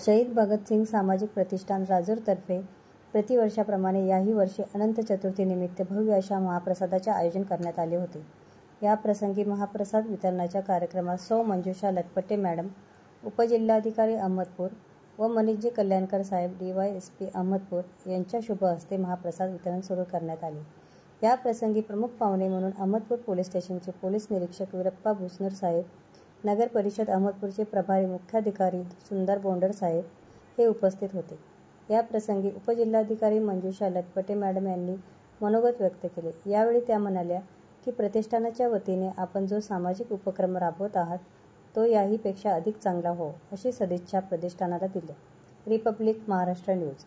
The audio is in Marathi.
शहीद भगतसिंग सामाजिक प्रतिष्ठान राजूरतर्फे प्रतिवर्षाप्रमाणे याही वर्षी अनंत चतुर्थीनिमित्त भव्य अशा महाप्रसादाचे आयोजन करण्यात आले होते। या प्रसंगी महाप्रसाद वितरणाच्या कार्यक्रमात सौ मंजुषा लटपटे मॅडम, उपजिल्हाधिकारी अहमदपूर व मनीषजी कल्याणकर साहेब, DYSP अहमदपूर यांच्या शुभ हस्ते महाप्रसाद वितरण सुरू करण्यात आले। या प्रसंगी प्रमुख पाहुणे म्हणून अहमदपूर पोलीस स्टेशनचे पोलीस निरीक्षक वीरप्पा भुसनूर साहेब, नगर परिषद अहमदपूरचे प्रभारी मुख्याधिकारी सुंदर बोंडर साहेब हे उपस्थित होते। या प्रसंगी उपजिल्हाधिकारी मंजुषा लटपटे मॅडम यांनी मनोगत व्यक्त केले। यावेळी त्या म्हणाल्या की प्रतिष्ठानाच्या वतीने आपण जो सामाजिक उपक्रम राबवत आहात तो याहीपेक्षा अधिक चांगला हो अशी सदिच्छा प्रतिष्ठानाला दिल्या। Republic Maharashtra news.